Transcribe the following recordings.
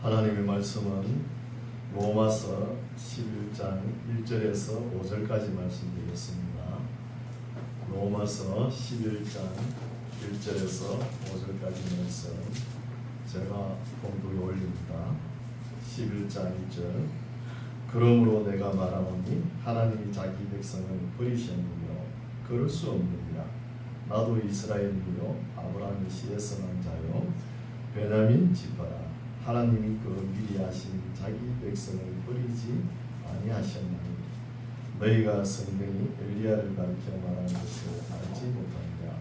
하나님의 말씀은 로마서 11장 1절에서 5절까지 말씀드리겠습니다. 로마서 11장 1절에서 5절까지 말씀 제가 봉독에 올립니다. 11장 1절 그러므로 내가 말하노니 하나님이 자기 백성을 버리셨느냐 그럴 수 없느니라. 나도 이스라엘이요 아브라함의 씨에서 난 자요 베냐민 지파라. 하나님이 그 미리 하신 자기 백성을 버리지 아니하셨나니 너희가 성경이 엘리야를 가리켜 말하는 것을 알지 못하느냐.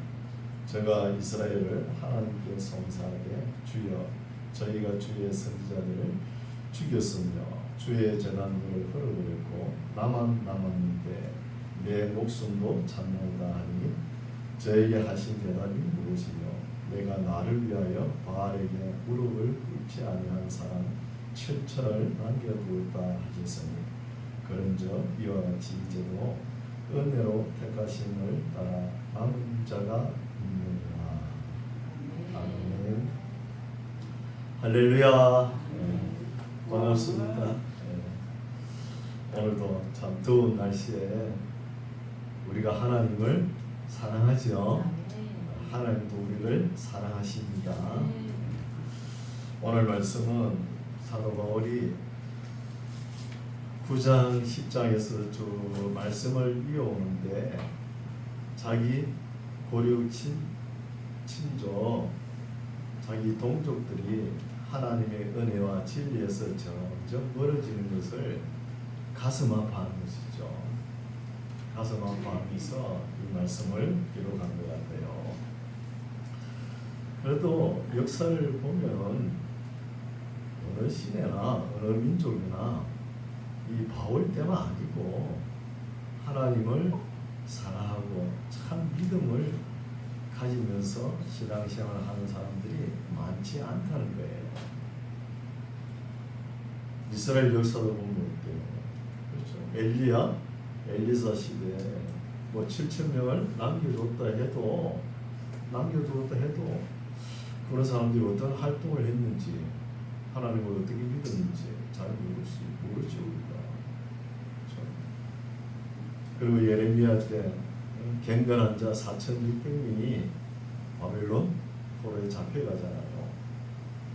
저가 이스라엘을 하나님께 송사하게 주여 저희가 주의 선지자들을 죽였으며 주의 제단들을 헐어버렸고 나만 남았는데 내 목숨도 참나이다 하니 저에게 하신 대답이 무엇이며 내가 나를 위하여 바알에게 무릎을 꿇지 아니한 사람 7천을 남겨두었다 하셨으니 그런즉 이와 같이 이제도 은혜로 택하심을 따라 남은 자가 있느니라. 아멘. 할렐루야. 반갑습니다. 오늘도 참 더운 날씨에 우리가 하나님을 사랑하죠. 하나님도 우리를 사랑하십니다. 오늘 말씀은 사도 바울이 9장 10장에서 쭉 말씀을 이어오는데 자기 고륙 친족 자기 동족들이 하나님의 은혜와 진리에서 점점 멀어지는 것을 가슴 아파하는 것이죠. 가슴 아파하면서 이 말씀을 기록한 것 같아요. 그래도 역사를 보면 어느 시대나 어느 민족이나 이 바울 때만 아니고 하나님을 사랑하고 참 믿음을 가지면서 신앙생활을 하는 사람들이 많지 않다는 거예요. 이스라엘 역사도 보면 어때요? 그렇죠. 엘리야, 엘리사 시대에 뭐 7,000명을 남겨뒀다 해도 그런 사람들이 어떤 활동을 했는지 하나님을 어떻게 믿었는지 잘 모르죠 우리가. 그렇죠? 그리고 예레미야 때 갱건한 자 4,600명이 바벨론 포로에 잡혀가잖아요.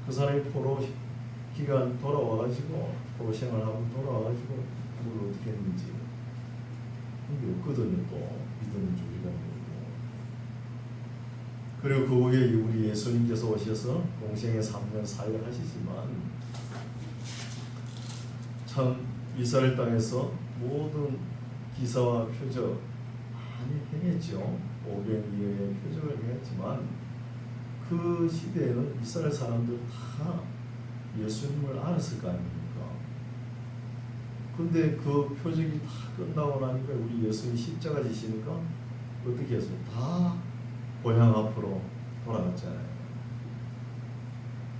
그 사람이 포로 기간 돌아와가지고 포로 생활하고 돌아와가지고 그걸 어떻게 했는지 그게 없거든요. 또 믿음을 주기가. 그리고 그 후에 우리 예수님께서 오셔서 공생의 3년 사역을 하시지만 참 이스라엘 땅에서 모든 기사와 표적 많이 행했죠. 500여의 표적을 행했지만 그 시대에는 이스라엘 사람들 다 예수님을 알았을 거 아닙니까? 근데 그 표적이 다 끝나고 나니까 우리 예수님 십자가 지시니까 어떻게 했어요? 다 고향 앞으로 돌아갔잖아요.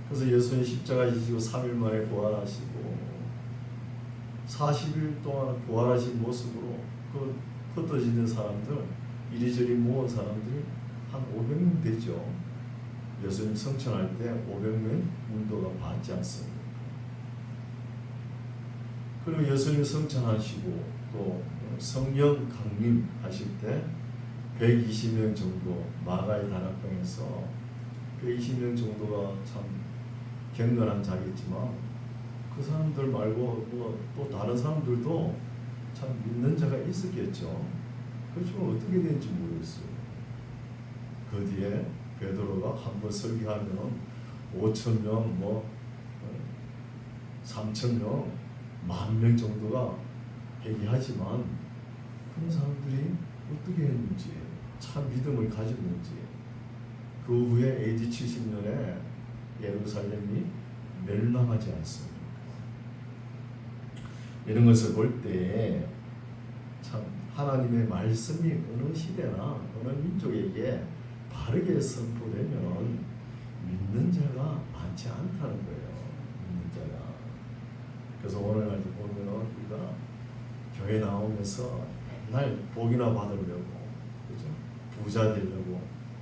그래서 예수님 십자가 지시고 3일 만에 부활하시고 40일 동안 부활하신 모습으로 그 흩어지는 사람들 이리저리 모은 사람들이 한 500명 되죠. 예수님 성천할 때 500명 문도가 받지 않습니다. 그리고 예수님 성천하시고 또 성령 강림하실 때 120명 정도 마가의 다락방에서 120명 정도가 참 경건한 자겠지만 그 사람들 말고 뭐 또 다른 사람들도 참 믿는 자가 있었겠죠. 그렇지만 어떻게 되는지 모르겠어요. 그 뒤에 베드로가 한번 설교하면 5,000명 뭐 3,000명 10,000명 정도가 회개하지만 그런 사람들이 어떻게 했는지 참 믿음을 가졌는지 그 후에 AD 70년에 예루살렘이 멸망하지 않습니다. 이런 것을 볼 때 참 하나님의 말씀이 어느 시대나 어느 민족에게 바르게 선포되면 믿는 자가 많지 않다는 거예요. 믿는 자가. 그래서 오늘날도 보면 우리가 교회 나오면서 맨날 복이나 받으려고 그죠? 부자 되려고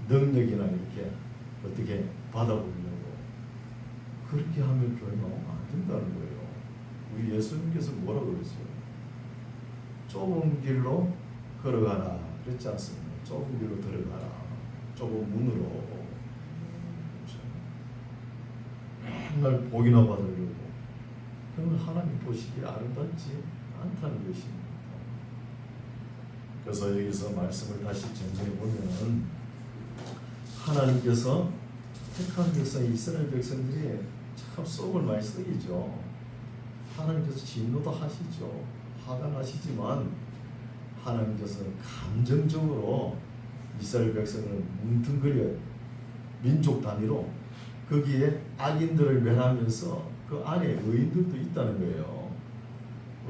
능력이나 이렇게 어떻게 받아보려고 그렇게 하면 교회 나오면 안 예수님께서 뭐라고 그랬어요? 좁은 길로 걸어가라 그랬지 않습니까? 좁은 길로 들어가라. 좁은 문으로. 그렇죠? 맨날 복이나 받으려고. 그러면 하나님 보시기에 아름답지 않다는 것입니다. 그래서 여기서 말씀을 다시 정리해 보면 하나님께서 택한 백성 이스라엘 백성들이 참 속을 많이 썩이죠. 하나님께서 진노도 하시죠. 화가 나시지만 하나님께서 감정적으로 이스라엘 백성을 뭉뚱그려 민족 단위로 거기에 악인들을 멸하면서 그 안에 의인들도 있다는 거예요.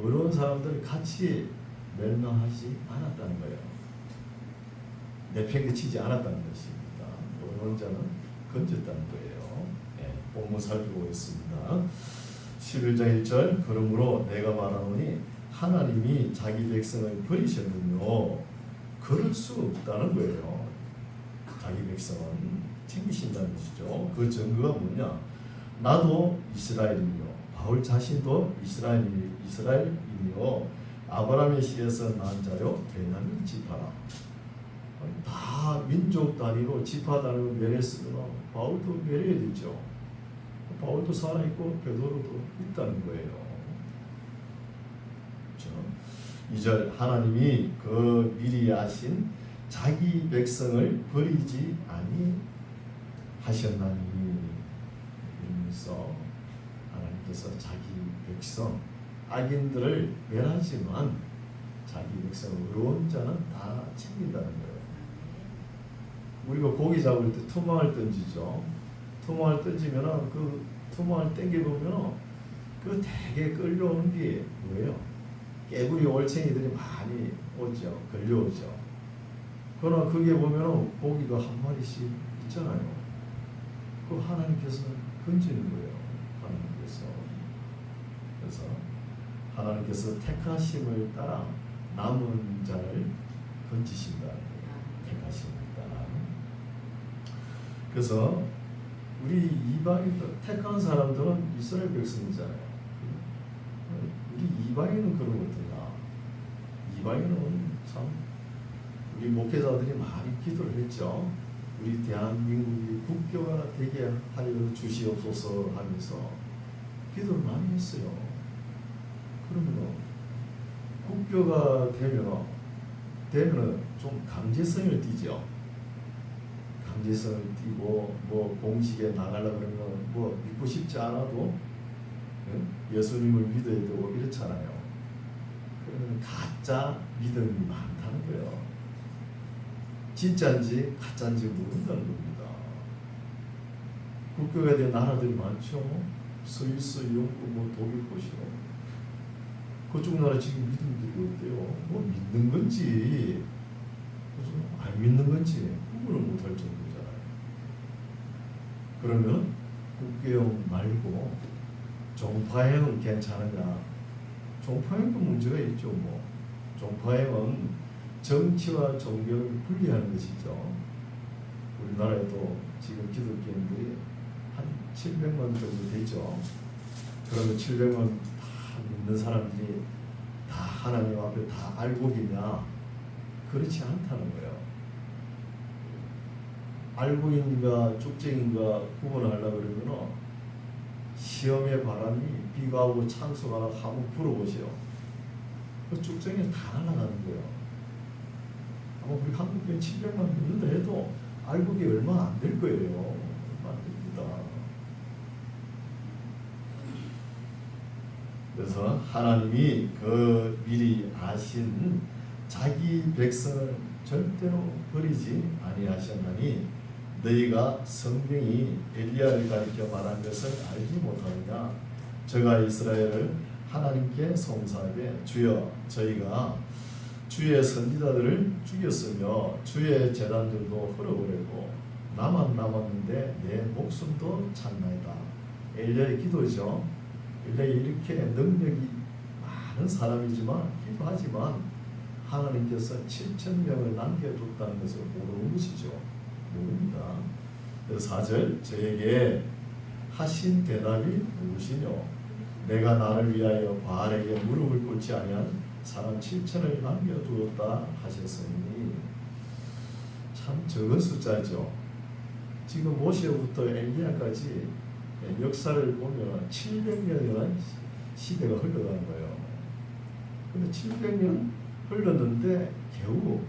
어려운 사람들을 같이 멸망하지 않았다는 거예요. 내팽개치지 않았다는 것입니다. 어려운 자는 건졌다는 거예요. 네, 본문 살펴보겠습니다. 11장 1절 그러므로 내가 말하노니 하나님이 자기 백성을 버리셨군요. 그럴 수 없다는 거예요. 자기 백성은 챙기신다는 것이죠. 그 증거가 뭐냐? 나도 이스라엘이며 바울 자신도 이스라엘이며 아브라함의 씨에서 난 자요 베냐민 지파라. 다 민족 단위로 지파 단위로 멸했으면 바울도 멸해야 되죠. 바울도 살아있고 베드로도 있다는 거예요. 그렇죠? 2절 하나님이 그 미리 아신 자기 백성을 버리지 아니하셨나니 이러면서 하나님께서 자기 백성 악인들을 멸하지만 자기 백성 의로운 자는 다 챙긴다는 거예요. 우리가 고기 잡을 때 투망을 던지죠. 투망을 던지면은 그 투망을 당겨보면은 그 되게 끌려오는 게 뭐예요? 깨구리 올챙이들이 많이 오죠. 걸려오죠. 그러나 그게 보면은 고기가 한 마리씩 있잖아요. 그 하나님께서 건지는 거예요. 하나님께서. 그래서 하나님께서 택하심을 따라 남은 자를 건지신다. 택하심을 따라. 그래서 우리 이방인들 택한 사람들은 이스라엘 백성이잖아요. 우리 이방인은 그러거든요. 이방인은 참 우리 목회자들이 많이 기도를 했죠. 우리 대한민국이 국교가 되게 하여 주시옵소서 하면서 기도를 많이 했어요. 그러면 국교가 되면 좀 강제성을 띠죠. 강제성을 띠고 뭐 공직에 나가려고 그러면 뭐 믿고 싶지 않아도 예수님을 믿어야 되고 이렇잖아요. 그러면 가짜 믿음이 많다는 거예요. 진짜인지 가짜인지 모른다는 겁니다. 국교가 된 나라들이 많죠. 스위스, 영국, 뭐 독일 보시고 그쪽 나라 지금 믿음들이 어때요? 뭐 믿는 건지 안 믿는 건지 구분을 못할 정도잖아요. 그러면 국교형 말고 종파형은 괜찮은가? 종파형도 문제가 있죠. 뭐 종파형은 정치와 종교를 분리하는 것이죠. 우리나라에도 지금 기독교인들이 한 700만 정도 되죠. 그러면 700만 다 믿는 사람들이 다 하나님 앞에 다 알고기냐? 그렇지 않다는 거예요. 알고인가 쭉쟁인가 구분하려고 그러면 시험의 바람이 비가 오고 창수가 나고 한번 불어보세요. 그 쭉쟁이는 다 날아가는 거예요. 아마 우리 한국교회 700만 믿는다 해도 알고기 얼마 안 될 거예요. 얼마 안 됩니다. 그래서 하나님이 그 미리 아신 자기 백성을 절대로 버리지 아니하셨나니 너희가 성경이 엘리야를 가리켜 말한 것을 알지 못하느냐. 저가 이스라엘을 하나님께 송사하되 주여 저희가 주의 선지자들을 죽였으며 주의 제단들도 헐어버리고 나만 남았는데 내 목숨도 찾나이다. 엘리야의 기도죠. 엘리야 이렇게 능력이 많은 사람이지만 기도하지만 하나님께서 7,000명을 남겨뒀다는 것을 모르는 것이죠. 모릅니다. 4절 저에게 하신 대답이 무엇이뇨? 내가 나를 위하여 바알에게 무릎을 꿇지 아니한 사람 7천을 남겨두었다 하셨으니 참 적은 숫자죠. 지금 모세부터 엘리야까지 역사를 보면 700년이라는 시대가 흘러간 거예요. 근데 700년 흘렀는데 겨우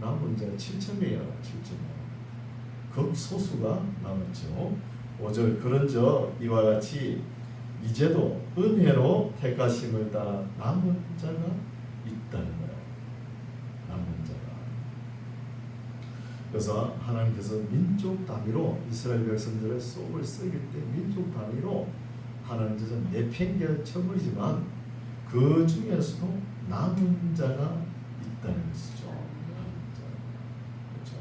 남은 자가 7,000명이라고 7,000명. 극소수가 남았죠. 5절 그런저 이와 같이 이제도 은혜로 택하심을 따라 남은 자가 있다는 거예요. 남은 자가. 그래서 하나님께서 민족 단위로 이스라엘 백성들의 속을 썩일 때 민족 단위로 하나님께서 내팽개를 쳐버리지만 그 중에서도 남은 자가 있다는 것이죠. 남은 자. 그렇죠?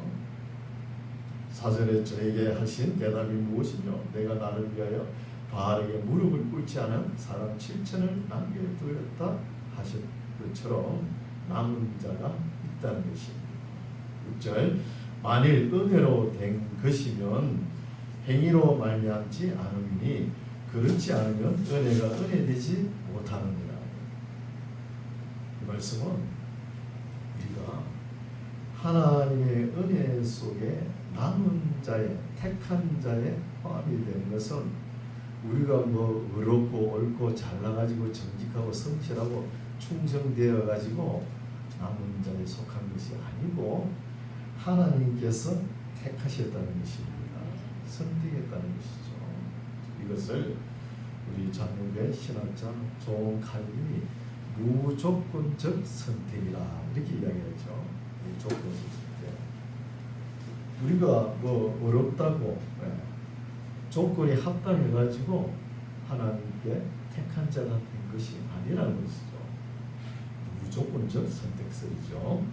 4절에 저에게 하신 대답이 무엇이며 내가 나를 위하여 바알에게 무릎을 꿇지 않은 사람 7천을 남겨두었다 하신 것처럼 남은 자가 있다는 것입니다. 6절 만일 은혜로 된 것이면 행위로 말미암지 않으니 그렇지 않으면 은혜가 은혜되지 못하느니라. 이 말씀은 우리가 하나님의 은혜 속에 남은 자의 택한 자의 포함이 되는 것은 우리가 뭐 의롭고 옳고 잘나가지고 정직하고 성실하고 충성되어 가지고 남은 자에 속한 것이 아니고 하나님께서 택하셨다는 것입니다. 선택했다는 것이죠. 이것을 우리 장로교의 신학자 존 칼빈이 무조건적 선택이라 이렇게 이야기하죠. 무조건적 선택. 우리가 뭐 어렵다고 조건이 합당해가지고 하나님께 택한 자가 된 것이 아니라는 것이죠. 무조건적 선택설이죠.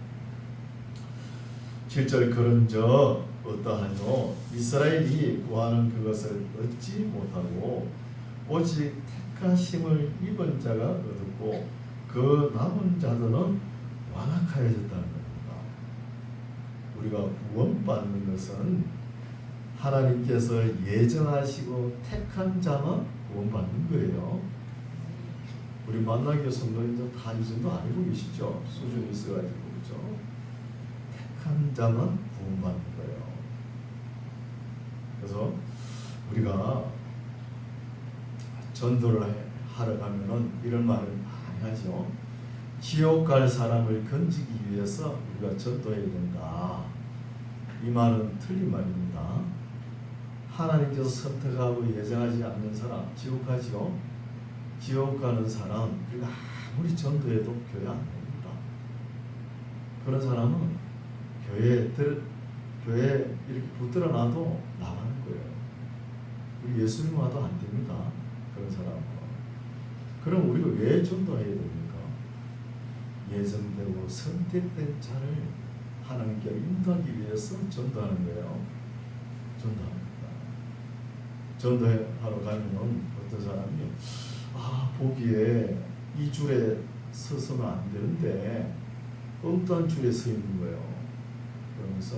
7절 그런저 어떠하뇨 이스라엘이 구하는 그것을 얻지 못하고 오직 택하심을 입은 자가 얻었고 그 남은 자들은 완악하여졌다는 겁니다. 우리가 구원받는 것은 하나님께서 예정하시고 택한 자만 구원받는 거예요. 우리 만나교 성도님들 다 이 정도 알고 계시죠? 수준이 있어가지고 그렇죠? 택한 자만 구원받는 거예요. 그래서 우리가 전도를 하러 가면은 이런 말을 많이 하죠. 지옥 갈 사람을 건지기 위해서 우리가 전도해야 된다. 이 말은 틀린 말입니다. 하나님께서 선택하고 예정하지 않는 사람 지옥 가죠. 지옥 가는 사람 우리가 아무리 전도해도 교회 안 됩니다. 그런 사람은 교회에 이렇게 붙들어 놔도 나가는 거예요. 우리 예수님 와도 안 됩니다. 그런 사람은. 그럼 우리가 왜 전도해야 됩니까? 예정되고 선택된 자를 하나님께 인도하기 위해서 전도하는 거예요. 전도합니다. 전도하러 가면 어떤 사람이 보기에 이 줄에 서서는 안 되는데 엉뚱한 줄에 서 있는 거예요. 그러면서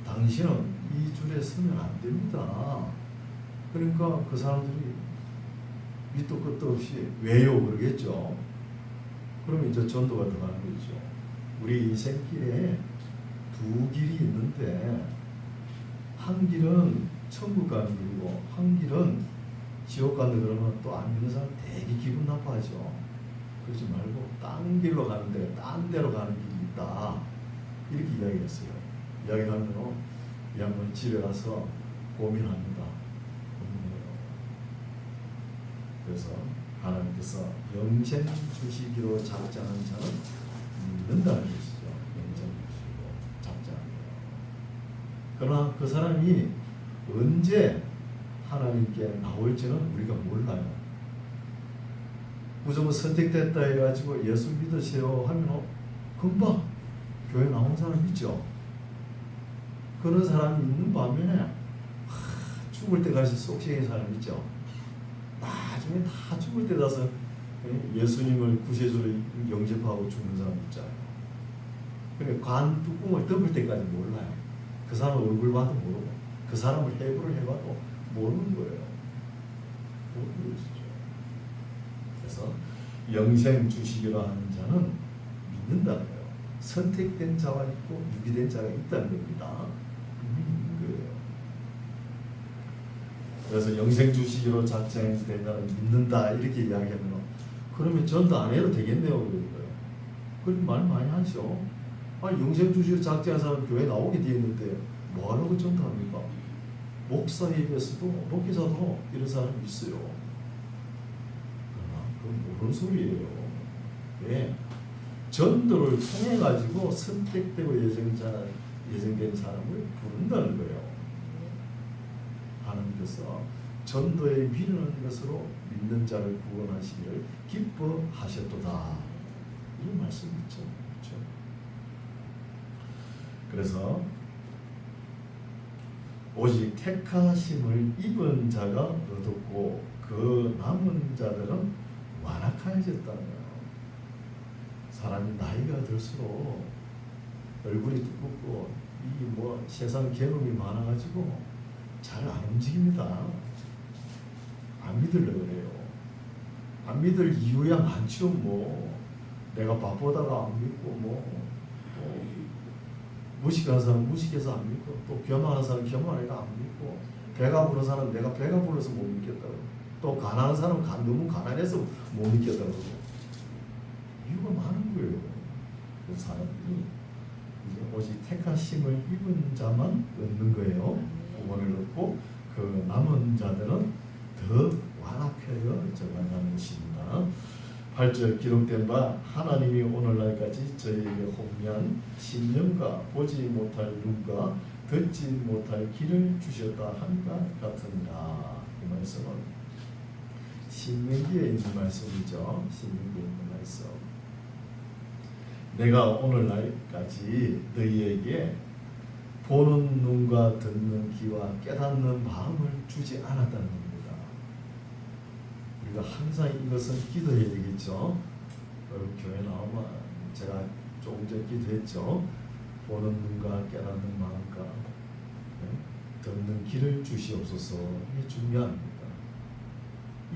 당신은 이 줄에 서면 안 됩니다. 그러니까 그 사람들이 밑도 끝도 없이 왜요? 그러겠죠. 그러면 이제 전도가 들어가는 거죠. 우리 인생길에 두 길이 있는데 한 길은 천국 가는 길이고 한 길은 지옥 가는 그러면 또 안 믿는 사람 되게 기분 나빠하죠. 그러지 말고 딴 길로 가는 데, 딴 데로 가는 길이 있다. 이렇게 이야기했어요. 이야기하면 이 양반이 집에 가서 고민합니다. 고민해요. 그래서 하나님께서 영생 주시기로 작정한 자는 믿는다는 것이죠. 영생 주시고 작정한 거예요. 그러나 그 사람이 언제 하나님께 나올지는 우리가 몰라요. 무조건 선택됐다 해가지고 예수 믿으세요 하면 금방 교회 나온 사람 있죠. 그런 사람이 있는 반면에 죽을 때까지 속시인 사람 있죠. 나중에 다 죽을 때 가서 예수님을 구세주로 영접하고 죽는 사람 있잖아요. 그래 관 뚜껑을 덮을 때까지 몰라요. 그 사람 얼굴 봐도 모르고 그 사람을 해부를 해봐도 모르는 거예요. 모르는 것이죠. 그래서 영생 주시기로 하는 자는 믿는다는 거예요. 선택된 자가 있고 유기된 자가 있다는 겁니다. 믿는 거예요. 그래서 영생 주시기로 작정된 자는 믿는다 이렇게 이야기하면 그러면 전도 안 해도 되겠네요. 그런 거예요. 그렇게 말 많이 하죠. 아니 영생 주시기로 작정한 사람 교회 나오게 되어 있는데 뭐하라고 전도합니까? 목사 예배에서도 목회자도 이런 사람이 있어요. 그러나 그건 모르는 소리예요. 왜? 전도를 통해 가지고 선택되고 예정된 사람을 부른다는 거예요. 하나님께서 전도에 미련한 것으로 믿는 자를 구원하시기를 기뻐하셨도다. 이런 말씀이 있죠. 그렇죠? 그래서 오직 택하심을 입은 자가 얻었고 그 남은 자들은 완악하여졌다는 거예요. 사람이 나이가 들수록 얼굴이 두껍고 이 뭐 세상 경험이 많아가지고 잘 안 움직입니다. 안 믿으려고 그래요. 안 믿을 이유야 많죠. 뭐 내가 바쁘다가 안 믿고 뭐 무식한 사람 무식해서 안 믿고 또 겸허한 사람 겸허하니까 안 믿고 배가 부른 사람 내가 배가 불러서 못 믿겠다고 또 가난한 사람 너무 가난해서 못 믿겠다고 이유가 많은 거예요. 그 사람들이 이제 오직 택하심을 입은 자만 얻는 거예요. 구원을 얻고 그 남은 자들은 더 완악하여 져간다는 것입니다. 8절 기록된 바 하나님이 오늘날까지 저희에게 혼미한 심령과 보지 못할 눈과 듣지 못할 귀를 주셨다 함과 같으니라. 이 말씀은 신명기에 있는 말씀이죠. 신명기에 있는 말씀. 내가 오늘날까지 너희에게 보는 눈과 듣는 귀와 깨닫는 마음을 주지 않았다는 겁니다. 우리가 항상 이것은 기도해야 되겠죠. 교회 나오면 제가 조금 전에 기도했죠. 보는 눈과 깨닫는 마음과 듣는 귀를 주시옵소서. 이게 중요합니다.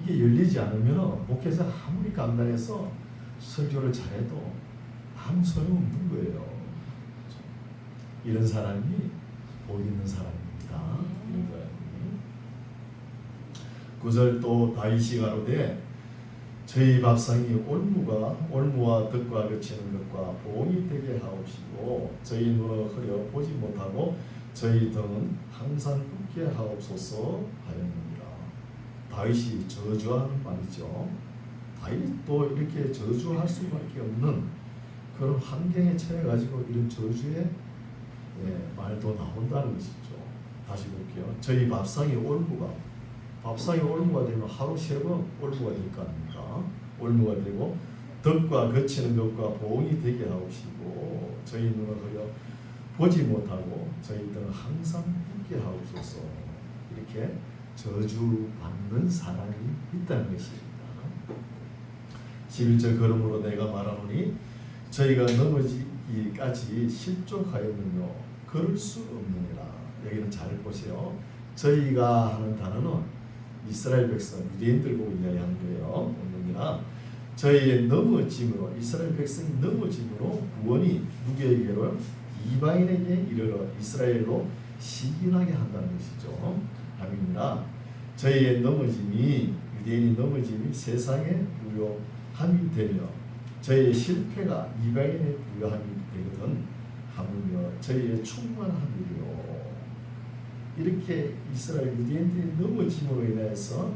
이게 열리지 않으면 목회자 아무리 강단해서 설교를 잘해도 아무 소용없는 거예요. 이런 사람이 복 있는 사람입니다. 이런 사람이. 9절 또 다윗이 가로되 저희 밥상이 올무와 덕과 그치는 것과 보응이 되게 하옵시고 저희 눈을 흐려 보지 못하고 저희 등은 항상 붓게 하옵소서 하였느니라. 다윗이 저주하는 말이죠. 다윗도 이렇게 저주할 수밖에 없는 그런 환경에 처해 가지고 이런 저주의 말도 나온다는 것이죠. 다시 볼게요. 저희 밥상이 올무가 되면 하루 3번 올무가 될 거 아닙니까? 올무가 되고 덕과 거치는 것과 보응이 되게 하옵시고 저희 눈을 흐려 보지 못하고 저희 등은 항상 붓게 하옵소서. 이렇게 저주받는 사람이 있다는 것입니다. 11절 그러므로 내가 말하노니 저희가 넘어지기까지 실족하였느뇨 그럴 수 없느니라. 여기는 잘 보세요. 저희가 하는 단어는 이스라엘 백성 유대인들 보고 이야기하는 거예요. 없느니라. 저희의 넘어짐으로 이스라엘 백성이 넘어짐으로 구원이 누구에게로 이방인에게 이르러 이스라엘로 시기하게 한다는 것이죠. 아멘이라. 저희의 넘어짐이 유대인이 넘어짐이 세상에 부요함이 되며 저희의 실패가 이방인의 부요함이 되거든 하물며 저희의 충만함이요. 이렇게 이스라엘 유대인들이 넘어짐으로 인해서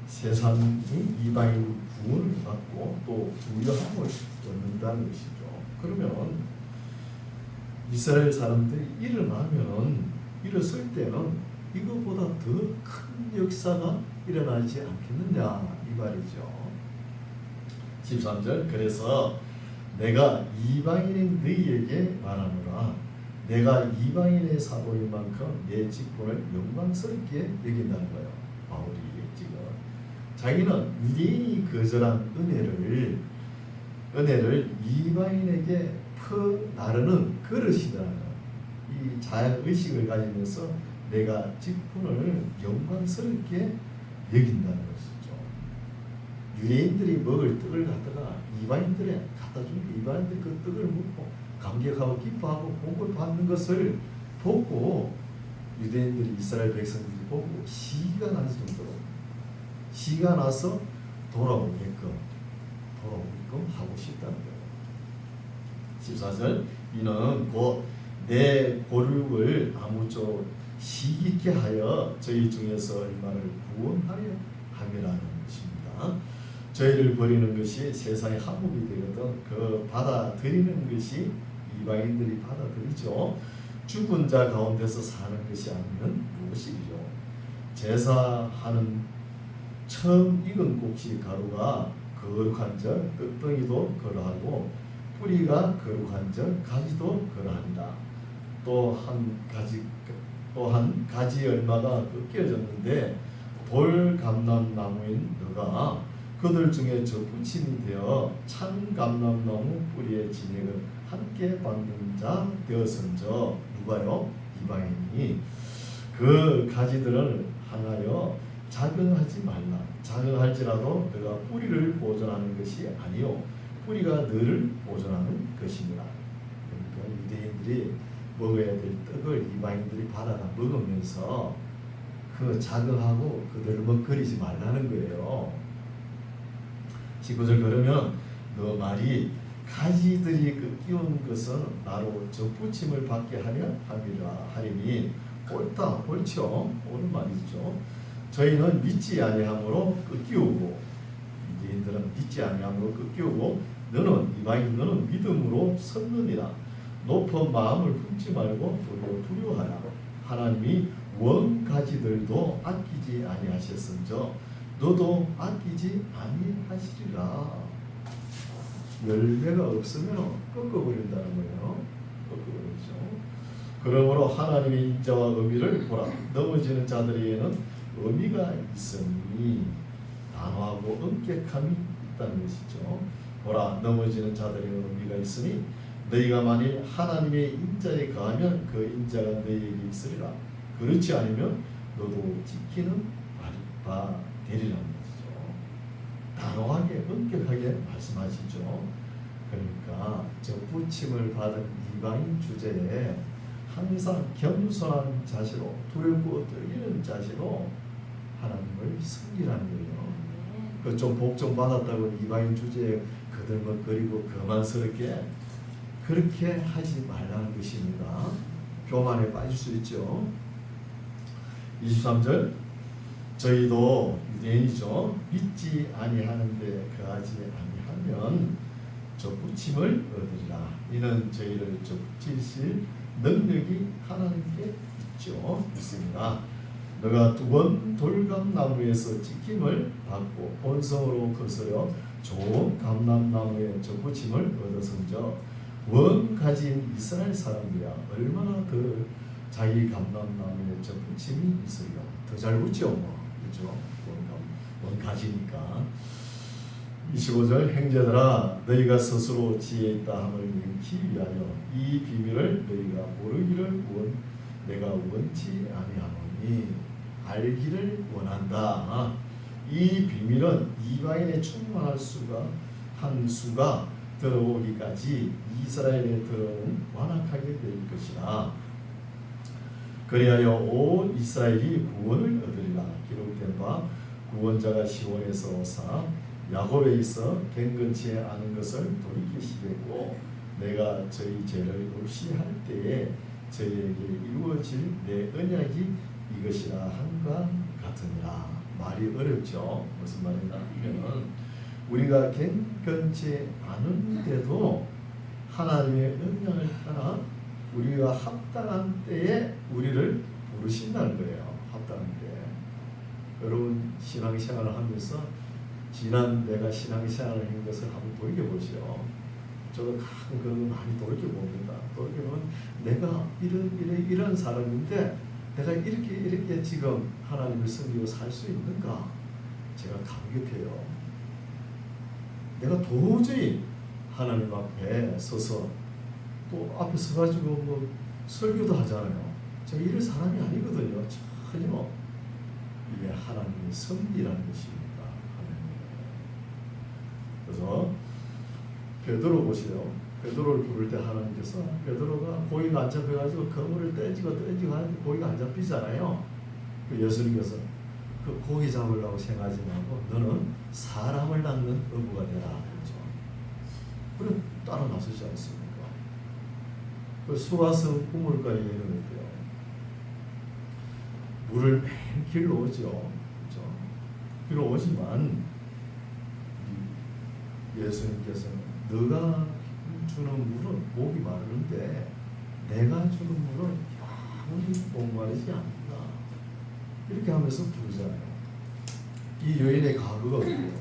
세상이 이방인 구원을 받고 또 부요함을 얻는다는 것이죠. 그러면 이스라엘 사람들이 일어설 때는 이것보다 더 큰 역사가 일어나지 않겠느냐 이 말이죠. 13절 그래서 내가 이방인인 너희에게 말하노라. 내가 이방인의 사도인 만큼 내 직분을 영광스럽게 여긴다는 거예요. 바울이 지금 자기는 유대인이 거절한 은혜를 이방인에게 나르는 그릇이라는 이 자의식을 가지면서 내가 직분을 영광스럽게 여긴다는 것이죠. 유대인들이 먹을 떡을 갖다가 이방인들에 갖다 주니까 이방인들이 그 떡을 먹고 감격하고 기뻐하고 복을 받는 것을 보고 유대인들이 이스라엘 백성들이 보고 시기가 날 정도로 시기가 나서 돌아오게끔 하고 싶다는 거예요. 14절 이는 곧 내 고륙을 아무쪼록 시기 있게 하여 저희 중에서 얼마를 구원하려 함이라는 것입니다. 저희를 버리는 것이 세상의 한몫이 되거든 그 받아들이는 것이 이방인들이 받아들이죠. 죽은 자 가운데서 사는 것이 아니면 무엇이죠? 제사하는 처음 익은 곡식 가루가 거룩한 적 끝덩이도 그러하고 뿌리가 거룩한 적 가지도 그러한다. 또 한 가지 얼마가 꺾여졌는데 돌감람나무인 너가 그들 중에 접붙임이 되어 참감람나무 뿌리의 진액을 함께 받는 자 되었은저 누가요? 이방인이 그 가지들을 향하여 자긍하지 말라. 자긍할지라도 너가 뿌리를 보존하는 것이 아니요 뿌리가 너를 보존하는 것이니라. 그러니까 유대인들이 먹어야 될 떡을 이방인들이 받아가 먹으면서 그 자긍하고 그들을 먹거리지 말라는 거예요. 19절 그러면 너 말이 가지들이 끼운 것은 나로 접붙임을 받게 하려 함이라 하리니 옳다 옳죠. 옳은 말이죠. 저희는 믿지 아니함으로 끄끼우고 유대인들은 믿지 아니함으로 끄끼우고 너는 이방인 너는 믿음으로 섰느니라. 높은 마음을 품지 말고 두려워하라. 하나님이 원가지들도 아끼지 아니하셨은저 너도 아끼지 아니하시리라. 열매가 없으면 꺾어버린다는 거예요. 꺾어버리죠. 그러므로 하나님의 인자와 의미를 보라. 넘어지는 자들에게는 의미가 있으니 단호하고 엄격함이 있다는 것이죠. 보라, 넘어지는 자들에게는 의미가 있으니 너희가 만일 하나님의 인자에 거하면 그 인자가 너희에게 있으리라. 그렇지 않으면 너도 지키는 바 되리라는 것이죠. 단호하게 엄격하게 말씀하시죠. 그러니까 접붙임을 받은 이방인 주제에 항상 겸손한 자세로 두렵고 떨리는 자세로 하나님을 섬기라는 거예요. 그 좀 복 좀 받았다고 이방인 주제에 그들먹거리고 거만스럽게 그렇게 하지 말라는 것입니다. 교만에 빠질 수 있죠. 23절 저희도 유대인이죠. 믿지 아니하는데 거하지 아니하면 접붙임을 얻으리라. 이는 저희를 접붙이실 능력이 하나님께 있죠. 있습니다. 너가 두 번 돌감나무에서 찍힘을 받고 본성으로 거스려 좋은 감람나무에 접붙임을 얻었은저 원 가진 이스라엘 사람들이야 얼마나 더 자기 감람나무에 접붙임이 있으리라. 더 잘 붙죠. 그렇죠? 원 가지니까. 25절 행제들아 너희가 스스로 지혜 있다 함을 명키 위하여 이 비밀을 너희가 모르기를 내가 원치 아니하노니 알기를 원한다. 이 비밀은 이방인에 충만할 수가 한 수가 들어오기까지 이스라엘에 들어오는 완악하게 될 것이라. 그리하여 온 이스라엘이 구원을 얻으리라. 기록된 바 구원자가 시온에서 오사 야곱에 있어 갱근치 않은 것을 돌이키시겠고 내가 저희 죄를 없이 할 때에 저희에게 이루어질 내 언약이 이것이라 한과 같으니라. 말이 어렵죠. 무슨 말이냐 하면 우리가 갱근치 않은데도 하나님의 언약을 따라 우리가 합당한 때에 우리를 부르신다는 거예요. 합당한 때. 여러분 신앙생활을 하면서 지난 내가 신앙생활을 한 것을 한번 돌이켜보시오. 저도 가끔 그런 거 많이 돌이켜봅니다. 돌이켜보면 내가 이런 사람인데 내가 이렇게 지금 하나님을 섬기고 살 수 있는가? 제가 감격해요. 내가 도저히 하나님 앞에 서서 또 앞에 서가지고 뭐 설교도 하잖아요. 제가 이럴 사람이 아니거든요. 전혀. 이게 하나님의 섭리라는 것입니다. 베드로 보세요. 베드로를 부를 때 하나님께서 베드로가 고기가 안 잡혀가지고 그물을 떼지고 하는데 고기가 안 잡히잖아요. 그 예수님께서 그 고기 잡으려고 생각하지 말고 너는 사람을 낳는 어부가 되라 그렇죠. 그래 따라 나서지 않습니까? 그 수화성 우물가에 이르는데요. 물을 맨 길로 오죠. 그렇죠? 길로 오지만 예수님께서는 너가 주는 물은 목이 마르는데 내가 주는 물은 영원히 목마르지 않는다. 이렇게 하면서 부르잖아요. 이 여인의 과거가 어때요?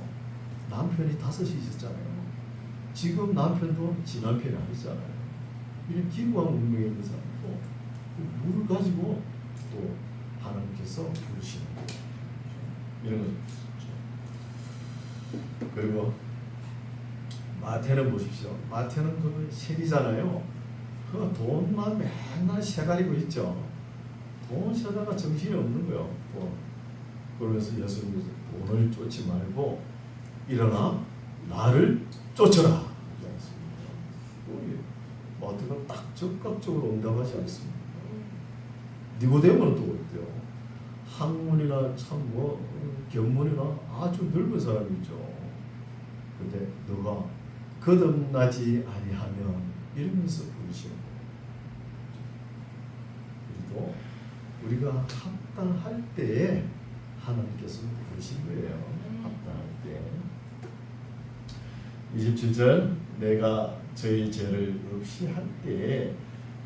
남편이 5이 있었잖아요. 지금 남편도 지 남편이 아니잖아요. 이런 기구한 운명에 있는 사람도 물을 가지고 또 하나님께서 부르시는 거예요. 이런 거죠. 그리고 마태는 보십시오. 마태는 그 신이잖아요. 그 돈만 맨날 세가리고 있죠. 돈 세다가 정신이 없는 거예요. 그러면서 예수님께서 돈을 쫓지 말고 일어나 나를 쫓아라. 마태가 딱 적극적으로 응답하지 않습니다. 니고데모는 또 어때요? 학문이나 참 견문이나 아주 넓은 사람이죠. 근데 너가 거듭나지 아니하면 이러면서 부르시는 거예요. 그리고 우리가 합당할 때에 하나님께서 부르신 거예요. 합당할 때. 27절 내가 저희 죄를 없이 할 때에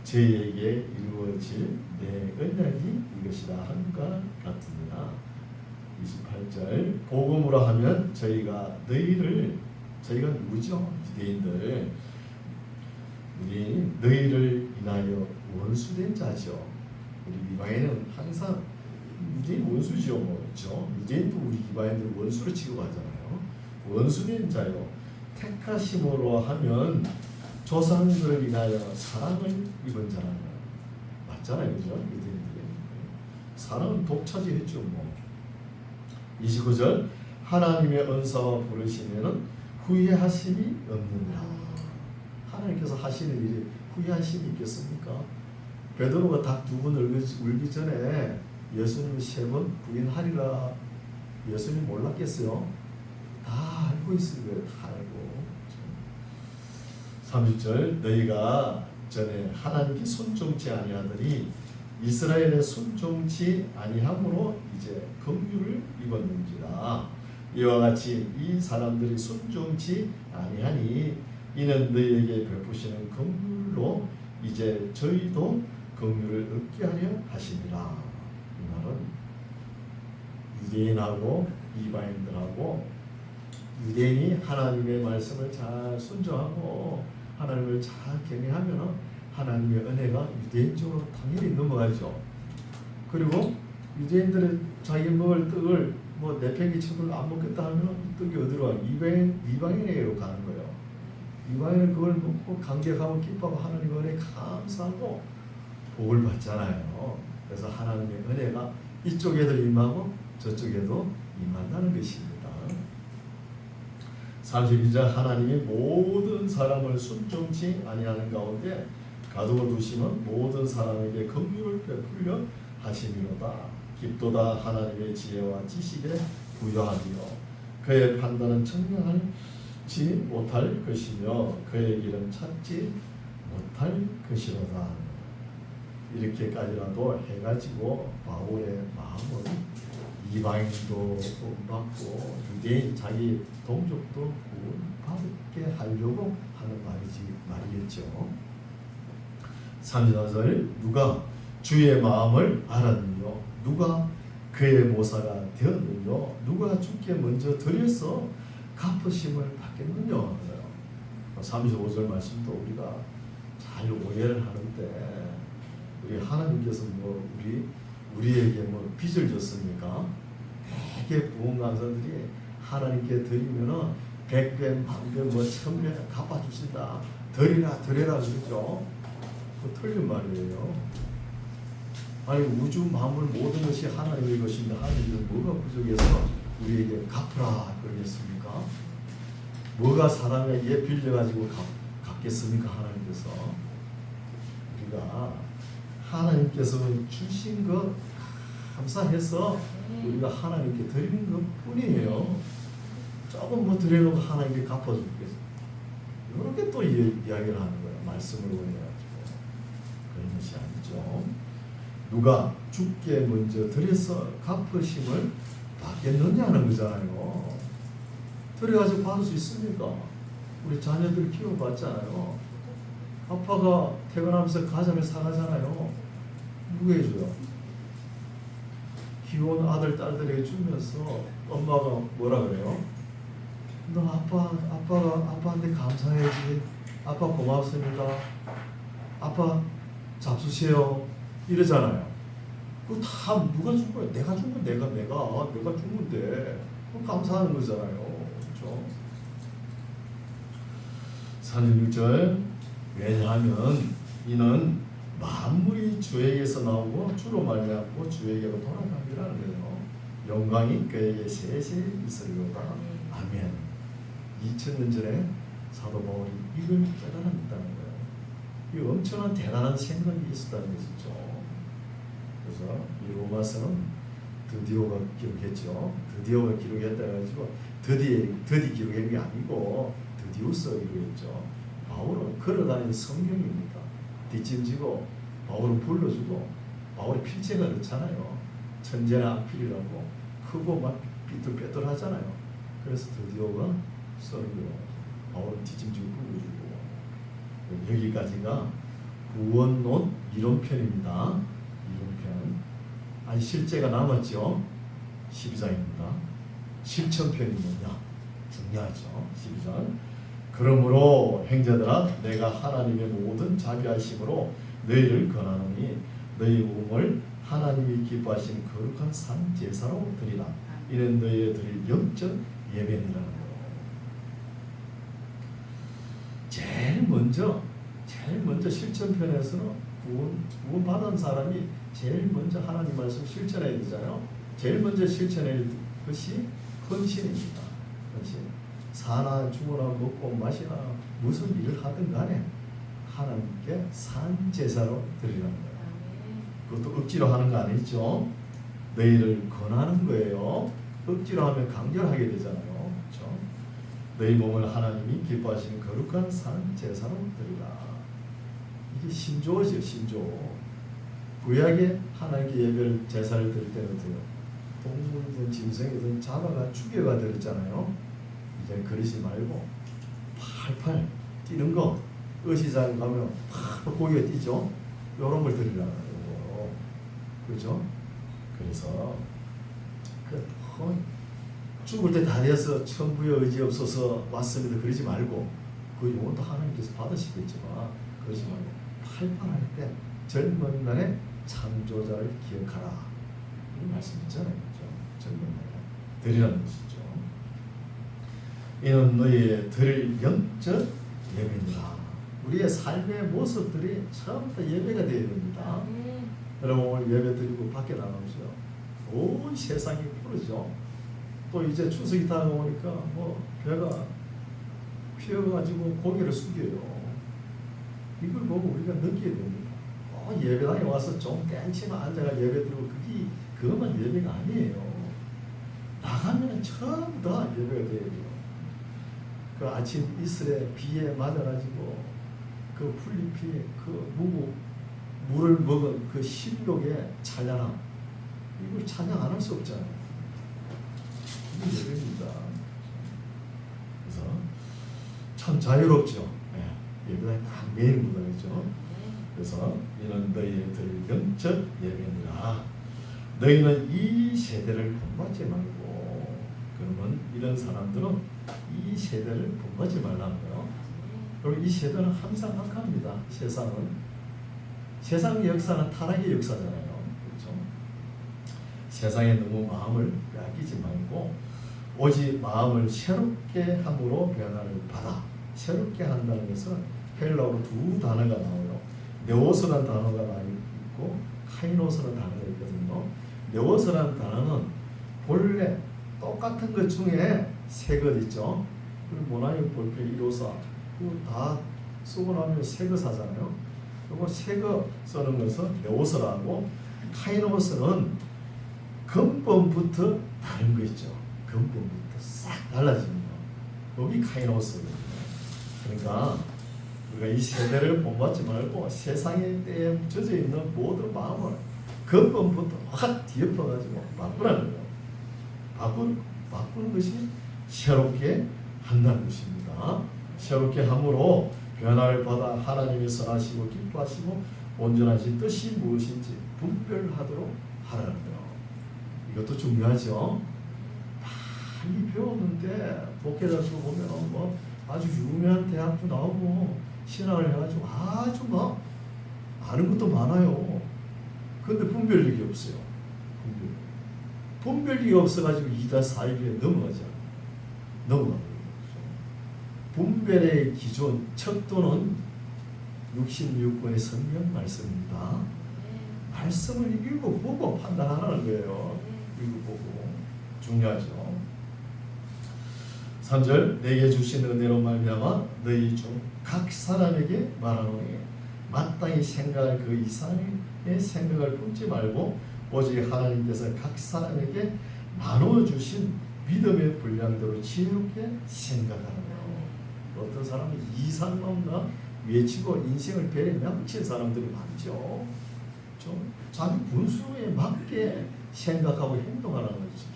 저희에게 이루어질 내 언약이 이것이라 한가 같으니라. 28절 복음으로 하면 저희가 누구죠? 유대인들 우리 너희를 인하여 원수된 자죠. 우리 이방인은 항상 유대인 원수죠. 그렇죠? 유대인도 우리 이방인들 원수로 취급하잖아요. 원수된 자요. 택하심으로 하면 조상들을 인하여 사랑을 입은 자라는 맞잖아요. 그죠? 유대인들이 사랑은 독차지했죠. 29절 하나님의 은사와 부르시면은 후회하심이 없느니라. 하나님께서 하시는 일이 후회하심이 있겠습니까? 베드로가 닭 2번 울기 전에 예수님 3번 부인하리라. 예수님 몰랐겠어요? 다 알고 있을 거예요. 다 알고. 30절 너희가 전에 하나님께 순종치 아니하더니 이스라엘에 순종치 아니함으로 이제 긍휼을 입었는지라. 이와 같이 이 사람들이 순종치 아니하니 이는 너희에게 베푸시는 긍휼로 이제 저희도 긍휼을 얻게 하려 하심이라. 이 말은 유대인하고 이방인들하고 유대인이 하나님의 말씀을 잘 순종하고 하나님을 잘 경외하면 하나님의 은혜가 유대인 쪽으로 당연히 넘어가죠. 그리고 유대인들은 자기 먹을 떡을 내팽개치고 안 먹겠다 하면 떡이 어디로 가? 이방인에게로 가는 거예요. 이방인은 그걸 먹고 감격하고 기뻐하고 하나님의 은혜에 감사하고 복을 받잖아요. 그래서 하나님의 은혜가 이쪽에도 임하고 저쪽에도 임한다는 것입니다. 32절 하나님이 모든 사람을 순종치 아니하는 가운데 가두어 두시면 모든 사람에게 긍휼을 베풀려 하심이로다. 깊도다 하나님의 지혜와 지식에 부여하며 그의 판단은 청량하지 못할 것이며 그의 길은 찾지 못할 것이로다. 이렇게까지라도 해가지고 바울의 마음은 이방인도 구원받고 유대인 자기 동족도 구원받게 하려고 하는 말이겠죠. 34절 누가 주의 마음을 알았느뇨 누가 그의 모사가 되었느뇨 누가 주께 먼저 드려서 갚으심을 받겠느뇨. 35절 말씀도 우리가 잘 오해를 하는데 우리 하나님께서 우리에게 빚을 줬습니까? 대개 부흥 강사들이 하나님께 드리면은 100배, 1000배, 1000배 갚아주신다. 드려라 그러죠. 그 틀린 말이에요. 아니 우주 만물 모든 것이 하나님의 것인데 하나님은 뭐가 부족해서 우리에게 갚으라 그러겠습니까? 뭐가 사람에게 빌려가지고 갚겠습니까? 하나님께서. 우리가 하나님께서 주신 것 감사해서 우리가 하나님께 드리는 것 뿐이에요. 조금 뭐 드리려고 하나님께 갚아주겠어요. 이렇게 또 이야기를 하는 거예요. 말씀을 원해가지고. 그런 것이 아니죠. 누가 주께 먼저 드려서 갚으심을 받겠느냐는 거잖아요. 드려가지고 받을 수 있습니까? 우리 자녀들 키워봤잖아요. 아빠가 퇴근하면서 가전을 사가잖아요. 누구 해줘요? 귀여운 아들, 딸들에게 주면서 엄마가 뭐라 그래요? 너 아빠한테 감사해야지. 아빠 고맙습니다. 아빠 잡수세요. 이러잖아요. 그거 다 누가 준 거야? 내가 준 건 내가 준 건데 감사하는 거잖아요. 그렇죠? 36절 왜냐하면 이는 만물이 주에게서 나오고 주로 말미암고 주에게로 돌아가기라는 거예요. 영광이 그에게 세세 있으리로다. 아멘. 2000년 전에 사도 바울이 이걸 깨달았다는 거예요. 이 엄청난 대단한 생각이 있었다는 것이죠. 그래서 이 로마서는 드디어가 기록했죠. 드디어가 기록했다 해가지고 드디 기록한 게 아니고 드디우스 기록했죠. 바울은 걸어다니는 성경입니다. 뒷짐지고 바울은 불러주고 바울의 필체가 그렇잖아요. 천재나 악필이라고 크고 막 삐뚤빼뚤하잖아요. 그래서 드디어가 써는 거예요. 바울은 뒷짐지고 불러주고 여기까지가 구원론 이론편입니다. 이론편. 아니 실제가 남았죠. 12장입니다. 실천편이 뭐냐? 중요하죠. 12장. 그러므로 형제들아 내가 하나님의 모든 자비하심으로 너희를 권하노니 너희 몸을 하나님이 기뻐하신 거룩한 산 제사로 드리라. 이는 너희의 드릴 영적 예배니라는 거예요. 제일 먼저 실천편에서는 구원 받은 사람이 제일 먼저 하나님 말씀 실천해야 되잖아요. 제일 먼저 실천해야 될 것이 헌신입니다. 헌신. 사나 죽으나 먹고 마시나 무슨 일을 하든 간에 하나님께 산 제사로 드리라는 거예요. 그것도 억지로 하는 거 아니죠. 너희를 권하는 거예요. 억지로 하면 강렬하게 되잖아요. 그렇죠? 너희 몸을 하나님이 기뻐하시는 거룩한 산 제사로 드리라. 이게 신조어죠. 신조어. 구약에 하나님께 예배를 제사를 드릴 때는 어때요? 동물이든 짐승이든 잡아가 죽여가 드렸잖아요. 이제 그러지 말고 팔팔 뛰는 거, 의시장 가면 팍 고기가 뛰죠. 이런 걸 드리라는 거예요. 그렇죠? 그래서 죽을 때 다리에서 천부의 의지 없어서 왔습니다. 그러지 말고 그 용어도 하나님께서 받으시겠지만 그러지 말고 팔팔할 때 젊은 날에 창조자를 기억하라. 이 말씀 있잖아요. 그렇죠? 젊은 날에 드리라는 것이죠. 이는 너희의 드릴 영적 예배니라. 우리의 삶의 모습들이 처음부터 예배가 되어야 됩니다. 여러분 오늘 예배 드리고 밖에 나가보세요. 온 세상이 푸르죠. 또 이제 추석이 다가오니까 뭐 배가 피어가지고 고개를 숙여요. 이걸 보고 우리가 느끼게 됩니다. 예배당에 와서 좀 땡치만 앉아가 예배 드리고 그것만 예배가 아니에요. 나가면 처음 다 예배가 돼야 돼요. 그 아침 이슬에 비에 맞아가지고 그 풀잎이 그 물을 먹은 그 신욕의 찬양함, 이걸 찬양 안 할 수 없잖아요. 이게 예배입니다. 그래서 참 자유롭죠. 예배당이 딱 매일 문화이죠. 그래서 이는 너희의 드릴 영적 예배니라. 너희는 이 세대를 본받지 말고. 그러면 이런 사람들은 이 세대를 본받지 말라는 거예요. 그리고 이 세대는 항상 악합니다. 세상의 역사는 타락의 역사잖아요. 그렇죠? 세상에 너무 마음을 빼앗기지 말고 오직 마음을 새롭게 함으로 변화를 받아. 새롭게 한다는 것은 헬라어로 두 단어가 나와요. 네오스라는 단어가 있고 카이노스라는 단어가 있거든요. 네오스라는 단어는 본래 똑같은 것 중에 새 것 있죠. 그리고 모나이 볼펜 154 그거 다 쓰고 나면 새 거 사잖아요. 그리고 새 거 쓰는 것은 네오스라고 카이노스는 근본부터 다른 거 있죠. 근본부터 싹 달라집니다. 여기 카이노스거든요. 그러니까 우리가 이 세대를 본받지 말고 세상의 때에 젖어 있는 모든 마음을 근본부터 확 뒤엎어가지고 바꾸라는 거예요. 바꾸는 것이 새롭게 한다는 것입니다. 새롭게 함으로 변화를 받아 하나님이 선하시고 기뻐하시고 온전하신 뜻이 무엇인지 분별하도록 하라는 거예요. 이것도 중요하죠. 많이 배웠는데 목회자도 보면 뭐 아주 유명한 대학도 나오고 신학을 해가지고 아주 막 아는 것도 많아요. 그런데 분별력이 없어요. 분별력이 없어가지고 2-4일에 넘어가죠. 넘어가요. 분별의 기준 척도는 66권의 성경 말씀입니다. 말씀을 읽어보고 판단하라는 거예요. 읽어보고 중요하죠. 3절 내게 주신 은혜로 말미암아 너희 중 각 사람에게 말하노니 마땅히 생각할 그 이상의 생각을 품지 말고 오직 하나님께서 각 사람에게 나누어 주신 믿음의 분량대로 지혜롭게 생각하는 거예요. 어떤 사람은 이상만가 외치고 인생을 배에 넘친 사람들이 많죠. 좀 자기 분수에 맞게 생각하고 행동하라는 것이죠.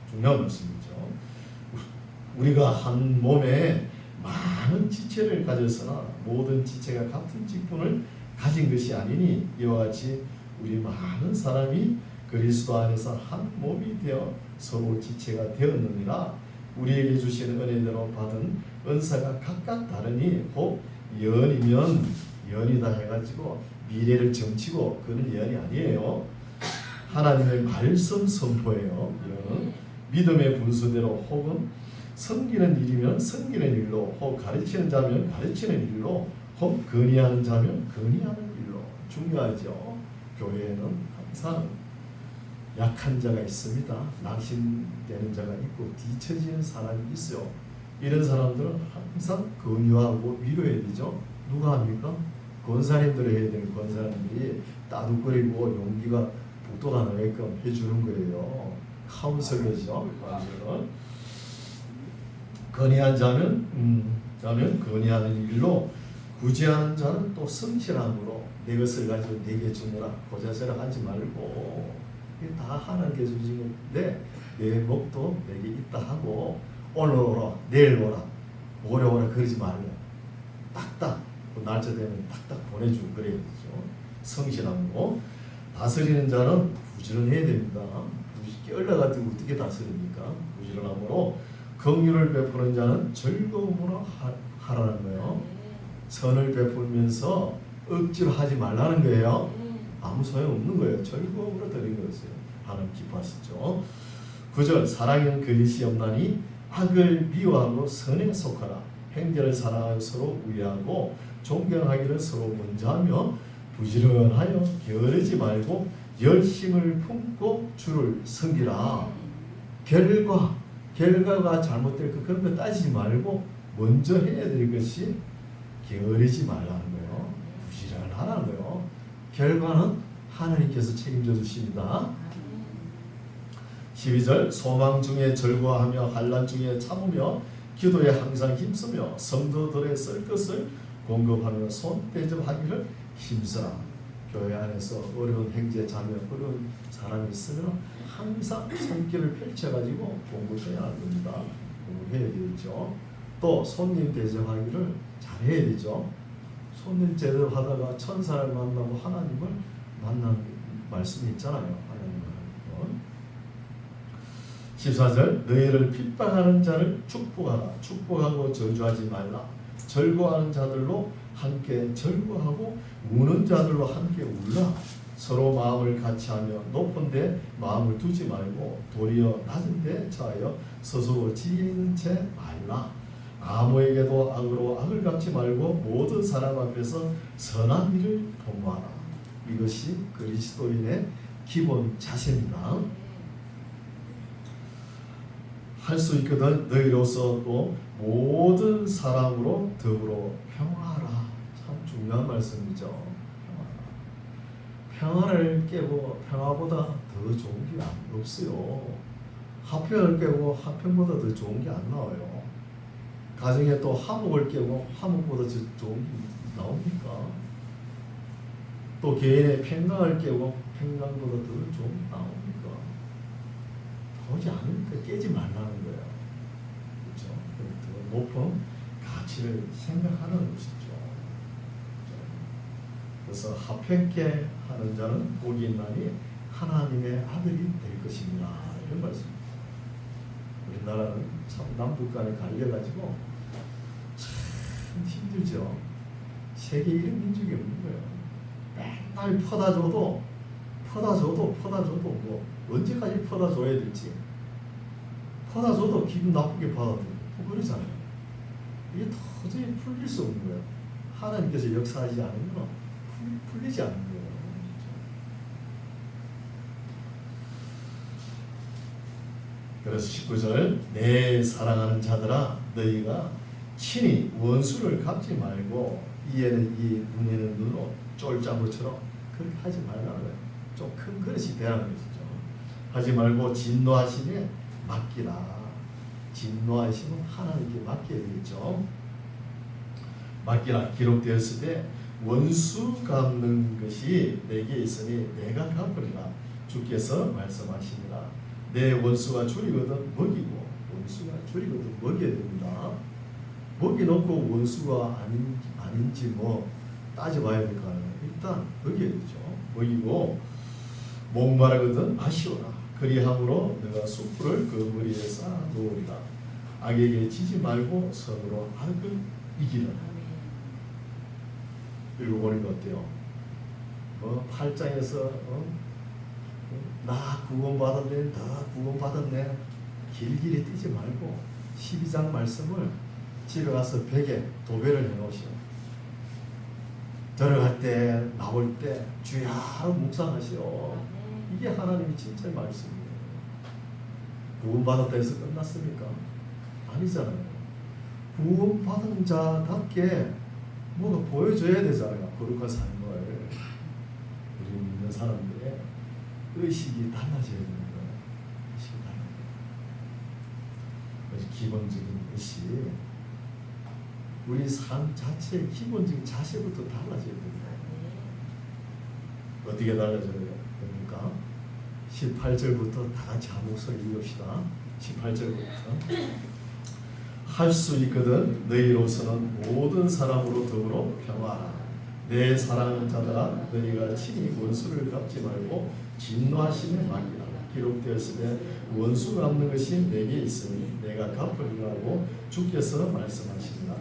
중요한 말씀이죠. 우리가 한 몸에 많은 지체를 가졌으나 모든 지체가 같은 직분을 가진 것이 아니니 이와 같이 우리 많은 사람이 그리스도 안에서 한 몸이 되어 서로 지체가 되었느니라. 우리에게 주시는 은혜대로 받은 은사가 각각 다르니 곧 예언이면 예언이다 해가지고 미래를 점치고 그런 예언이 아니에요. 하나님의 말씀 선포예요. 예언은 믿음의 분수대로 혹은 섬기는 일이면 섬기는 일로 혹 가르치는 자면 가르치는 일로 혹 건의하는 자면 건의하는 일로. 중요하죠. 교회에는 항상 약한 자가 있습니다. 낙심되는 자가 있고 뒤처지는 사람이 있어요. 이런 사람들은 항상 건의하고 위로해야 되죠. 누가 합니까? 권사님들이 해야 되는 권사님들이 따뜻거리고 용기가 북돋아 나게끔 해주는 거예요. 카운슬러죠. 카운슬러. 건의한 자는 건의하는 일로, 구제하는 자는 또 성실함으로 내 것을 가지고 내게 주느라 고자세라 하지 말고, 이게 다 하나님께 주신 건데 내 목도 내게 있다 하고 오늘 오라 내일 오라 모레 오라 그러지 말고 딱딱 날짜 되면 딱딱 보내주고 그래야 되죠. 성실함으로. 다스리는 자는 부지런해야 됩니다. 깨어나가지고 어떻게 다스립니까? 부지런함으로. 긍휼을 베푸는 자는 즐거움으로 하라는 거예요. 선을 베풀면서 억지로 하지 말라는 거예요. 아무 소용없는 거예요. 즐거움으로 드린 것을 하나님 기뻐하시죠. 9절 사랑에는 거짓이 없나니 악을 미워하고 선에 속하라. 행제를 사랑하여 서로 우애하고 존경하기를 서로 먼저하며 부지런하여 게으르지 말고 열심을 품고 주를 섬기라. 결과가 잘못될 거 그런 거 따지지 말고 먼저 해야 될 것이 게으르지 말라는 거예요. 부지런하라는 거예요. 결과는 하나님께서 책임져 주십니다. 12절 소망 중에 절거하며 환난 중에 참으며 기도에 항상 힘쓰며 성도들의 쓸 것을 공급하며 손대접하기를 힘쓰라. 교회 안에서 어려운 행제 자매 어려운 사람이 있으면 항상 손길을 펼쳐가지고 공부해야 하는 겁니다. 공부해야 되죠. 또 손님 대접하기를 잘해야 되죠. 손님 대접하다가 천사를 만나고 하나님을 만난 말씀이 있잖아요. 하나님을 하는 14절 너희를 핍박하는 자를 축복하라. 축복하고 저주하지 말라. 절거하는 자들로 함께 절거하고 우는 자들로 함께 울라. 서로 마음을 같이하며 높은 데 마음을 두지 말고 도리어 낮은 데 처하여 스스로 지혜 있는 채 말라. 아무에게도 악으로 악을 갚지 말고 모든 사람 앞에서 선한 일을 도모하라. 이것이 그리스도인의 기본 자세입니다. 할 수 있거든 너희로서 또 모든 사람으로 더불어 평화하라. 참 중요한 말씀이죠. 평화를 깨고 평화보다 더 좋은 게 없어요. 화평을 깨고 화평보다 더 좋은 게 안 나와요. 가정에 또 화목을 깨고 화목보다 더 좋은 게 나옵니까? 또 개인의 평강을 깨고 평강보다 더 좋은 게 나옵니까? 나오지 않으니까 깨지 말라는 거예요. 그렇죠? 더 높은 가치를 생각하는 것이죠. 그래서 화평케 하는 자는 복이 있나니 하나님의 아들이 될 것입니다. 이런 말씀입니다. 우리나라는 참 남북 간에 갈려가지고 참 힘들죠. 세계 1위 민족이 없는 거예요. 맨날 퍼다줘도 뭐 언제까지 퍼다줘야 될지 퍼다줘도 기분 나쁘게 받아들이고 그러잖아요. 이게 도저히 풀릴 수 없는 거예요. 하나님께서 역사하지 않으면 풀리지 않는 거예요. 그래서 19절 내 사랑하는 자들아 너희가 친히 원수를 갚지 말고 이에는 이 눈에는 눈으로 쫄장구처럼 그렇게 하지 말라는 거예요. 좀 큰 그릇이 되라는 것이죠. 하지 말고 진노하심에 맡기라. 진노하심은 하나님께 맡겨야 되겠죠. 맡기라. 기록되었을 때 원수 갚는 것이 내게 있으니 내가 갚으리라. 주께서 말씀하시니라. 내 원수가 줄이거든 먹이고 원수가 줄이거든 먹여야 됩니다. 먹여놓고 원수가 아닌지 뭐 따져봐야 될 거 아니에요. 일단 먹여야 되죠. 먹이고 목마르거든 마시오라. 그리함으로 내가 숯불을 그 머리에 쌓아 놓으리라. 악에게 지지 말고 선으로 악을 이기라. 읽어보는 거 어때요? 8장에서 나 구원받았네, 나 구원받았네 길길이 뛰지 말고 12장 말씀을 집에 가서 벽에 도배를 해놓으시오. 들어갈 때 나올 때 주야 묵상하시오. 이게 하나님이 진짜 말씀이에요. 구원받았다 해서 끝났습니까? 아니잖아요. 구원받은 자답게 뭐가 보여줘야 되잖아요. 거룩한 삶을. 우리 믿는 사람들의 의식이 달라져야 되는 거예요. 의식이 달라져야 돼요. 그래서 기본적인 의식, 우리 삶 자체의 기본적인 자세부터 달라져야 됩니다. 어떻게 달라져야 됩니까? 18절부터 다 같이 한 목소리 읽읍시다. 18절부터 할 수 있거든 너희로서는 모든 사람으로 더불어 평화하라. 내 사랑하는 자들아 너희가 친히 원수를 갚지 말고 진노하심에 맡기라. 기록되었을 때 원수 갚는 것이 내게 있으니 내가 갚으리라고 주께서 말씀하십니다.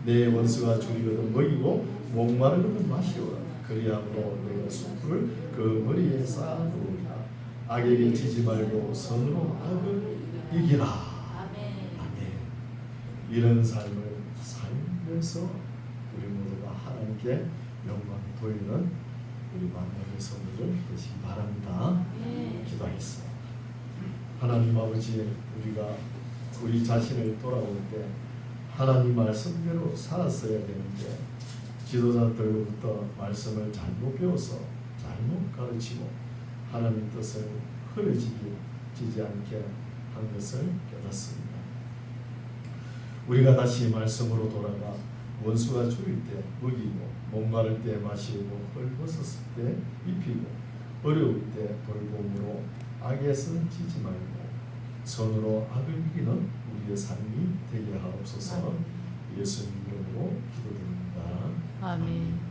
내 원수가 줄이거든 먹이고 목마르거든 마시오라. 그리함으로 내가 숯불을 그 머리에 쌓아 놓으리라. 악에게 지지 말고 선으로 악을 이기라. 이런 삶을 살면서 우리 모두가 하나님께 영광 돌리는 우리 만남의 성도들 되시기 바랍니다. 기도하겠습니다. 하나님 아버지, 우리가 우리 자신을 돌아볼 때 하나님 말씀대로 살았어야 되는데 지도자들로부터 말씀을 잘못 배워서 잘못 가르치고 하나님 뜻을 흐려지지 않게 한 것을 깨닫습니다. 우리가 다시 말씀으로 돌아가 원수가 줄일 때 먹이고 목마를 때 마시고 헐벗었을 때 입히고 어려울 때 돌봄으로 악에서 지지 말고 선으로 악을 이기는 우리의 삶이 되게 하옵소서. 예수님 이름으로 기도드립니다. 아멘.